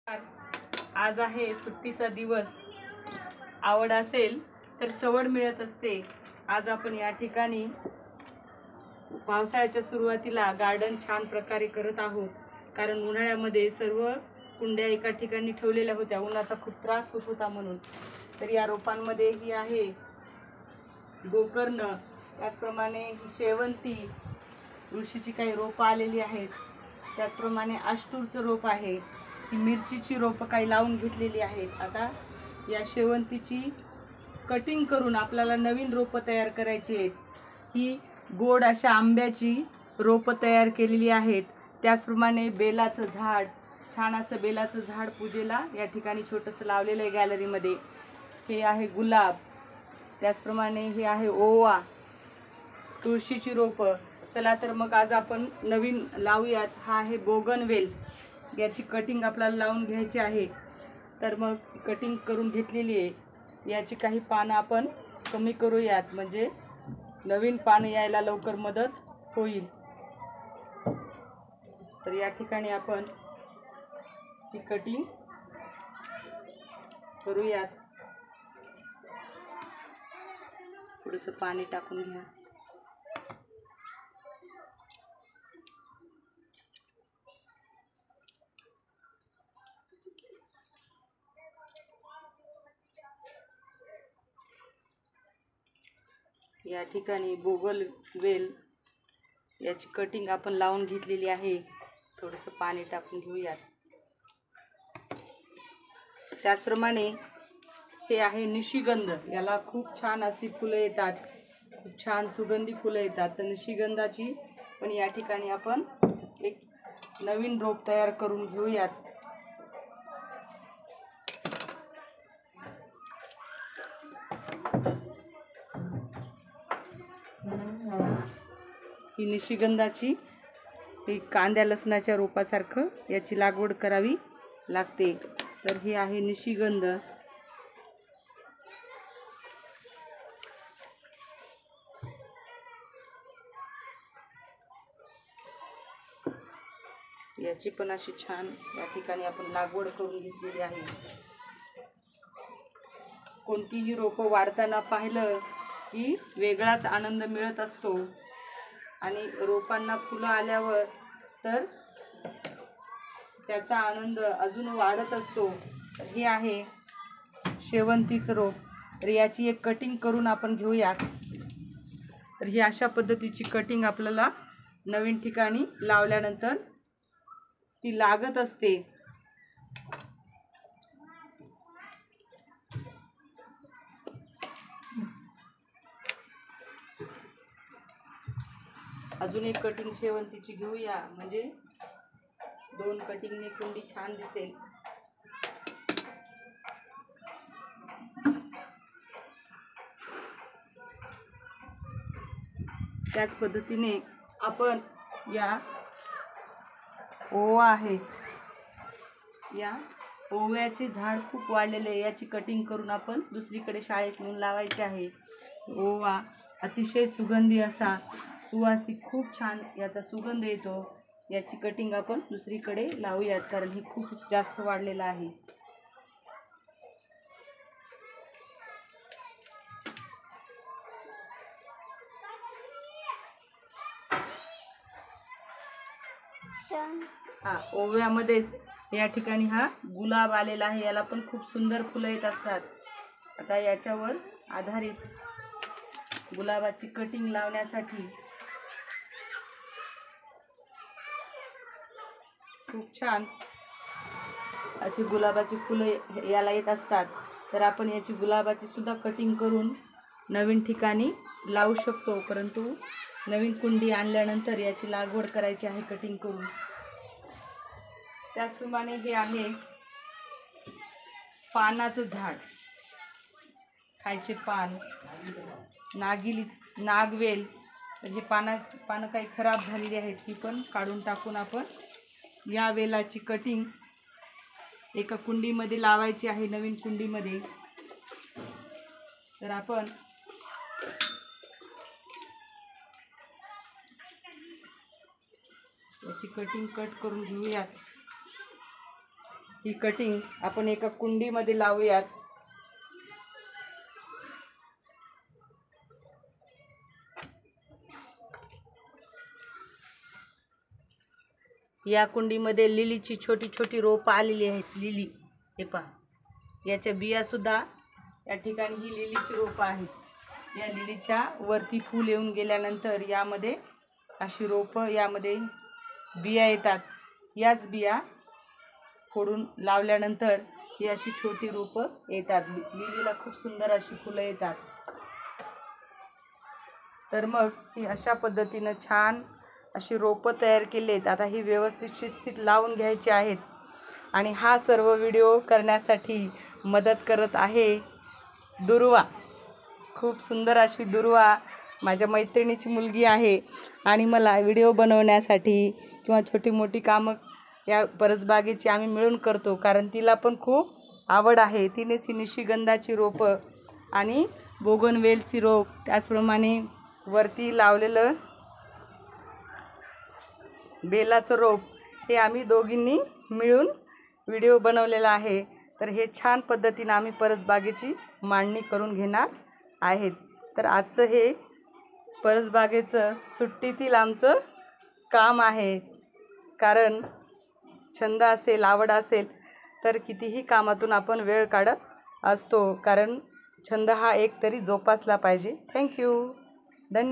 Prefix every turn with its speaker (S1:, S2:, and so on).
S1: आज आहे सुट्टीचा दिवस. आवड असेल तर सवड मिळत असते. आज आपण या ठिकाणी पावसाळ्याच्या सुरुवातीला गार्डन छान प्रकारे करत आहोत. कारण उन्हाळ्यामध्ये सर्व कुंड्या एका ठिकाणी ठेवलेल्या होत्या, उन्हाचा खूप त्रास होत होता म्हणून. तर या रोपांमध्ये ही आहे गोकर्ण, त्याचप्रमाणे ही शेवंती, तुळशीची काही रोपं आलेली आहेत. त्याचप्रमाणे आष्टूरचं रोप आहे. ही मिरचीची रोपं काही लावून घेतलेली आहेत. आता या शेवंतीची कटिंग करून आपल्याला नवीन रोपं तयार करायची आहेत. ही गोड अशा आंब्याची रोपं तयार केलेली आहेत. त्याचप्रमाणे बेलाचं झाड, छान असं बेलाचं झाड पूजेला या ठिकाणी छोटंसं लावलेलं आहे गॅलरीमध्ये. हे आहे गुलाब, त्याचप्रमाणे हे आहे ओवा, तुळशीची रोपं. चला तर मग आज आपण नवीन लावूयात. हा आहे बोगनवेल, याची कटिंग आपल्याला लावून घ्यायची आहे. तर मग कटिंग करून घेतलेली आहे. याची काही पानं आपण कमी करूयात, म्हणजे नवीन पानं यायला लवकर मदत होईल. तर या ठिकाणी आपण ही कटिंग करूयात. थोडंसं पाणी टाकून घ्या. या ठिकाणी बोगनवेल याची कटिंग आपण लावून घेतलेली आहे. थोडंसं पाणी टाकून घेऊयात. त्याचप्रमाणे हे आहे निशिगंध. याला खूप छान अशी फुलं येतात, खूप छान सुगंधी फुलं येतात. तर निशिगंधाची पण या ठिकाणी आपण एक नवीन रोप तयार करून घेऊयात. ही निशिगंधाची ही कांद्या लसणाच्या रोपासारखं याची लागवड करावी लागते. तर हे आहे निशिगंध. याची पण अशी छान या ठिकाणी आपण लागवड करून घेतलेली आहे. कोणतीही रोपं वाढताना पाहिलं की वेगळाच आनंद मिळत असतो. आणि रोपांना फुलं आल्यावर तर त्याचा आनंद अजून वाढत असतो. तर हे आहे शेवंतीचं रोप. तर याची एक कटिंग करून आपण घेऊयात. तर ही अशा पद्धतीची कटिंग आपल्याला नवीन ठिकाणी लावल्यानंतर ती लागत असते. अजून एक कटिंग शेवंतीची घेऊया, म्हणजे 2 कटिंगने कुंडी छान दिसेल. त्याच पद्धतीने आपण या ओवा आहे, या ओव्याचे झाड खूप वाढलेले आहे. याची कटिंग करून आपण दुसरीकडे शाळेत नेऊन लावायचे आहे. ओवा अतिशय सुगंधी असा, सुवासिक, खूप छान याचा सुगंध येतो. याची कटिंग आपण दुसरीकडे लावूयात, कारण हे खूप जास्त वाढलेलं आहे. ओव्यामध्येच या ठिकाणी हा गुलाब आलेला आहे. याला पण खूप सुंदर फुलं येत असतात. आता याच्यावर आधारित गुलाबाची कटिंग लावण्यासाठी खूप छान अशी गुलाबाची फुलं याला येत असतात. तर आपण याची गुलाबाची सुद्धा कटिंग करून नवीन ठिकाणी लावू शकतो. परंतु नवीन कुंडी आणल्यानंतर याची लागवड करायची आहे कटिंग करून. त्याचप्रमाणे हे आहे पानाचं झाड, खायचे पान, नागवेल. म्हणजे पानं काही खराब झालेली आहेत, ती पण काढून टाकून आपण या वेलाची कटिंग एका कुंडीमध्ये लावायची आहे, नवीन कुंडीमध्ये. तर आपण याची कटिंग कट करून घेऊयात. ही कटिंग आपण एका कुंडीमध्ये लावूयात. या कुंडीमध्ये लिलीची छोटी छोटी रोपं आलेली आहेत. लिली हे पहा, याच्या बिया सुद्धा या ठिकाणी ही लिलीची रोपं आहेत. या लिलीच्या वरती फूल येऊन गेल्यानंतर यामध्ये अशी रोपं, यामध्ये बिया येतात. याच बिया फोडून लावल्यानंतर ही अशी छोटी रोपं येतात. लिलीला खूप सुंदर अशी फुलं येतात. तर मग ही अशा पद्धतीनं छान अशी रोपं तयार केलेत. आता ही व्यवस्थित शिस्तीत लावून घ्यायची आहेत. आणि हा सर्व व्हिडिओ करण्यासाठी मदत करत आहे दुर्वा. खूप सुंदर अशी दुर्वा माझ्या मैत्रिणीची मुलगी आहे. आणि मला व्हिडिओ बनवण्यासाठी किंवा छोटी मोठी कामं या परसबागेची आम्ही मिळून करतो, कारण तिला पण खूप आवड आहे. तिनेच ही निशिगंधाची रोपं आणि बोगनवेलची रोप, त्याचप्रमाणे वरती लावलेलं बेलाचं रोप, हे आम्ही दोघींनी मिळून व्हिडिओ बनवलेला आहे. तर हे छान पद्धतीनं आम्ही परसबागेची मांडणी करून घेणार आहेत. तर आजचं हे परसबागेचं सुट्टीतील आमचं काम आहे. कारण छंद असेल, आवड असेल तर कितीही कामातून आपण वेळ काढत असतो. कारण छंद हा एक तरी जोपासला पाहिजे. थँक्यू. धन्यवाद.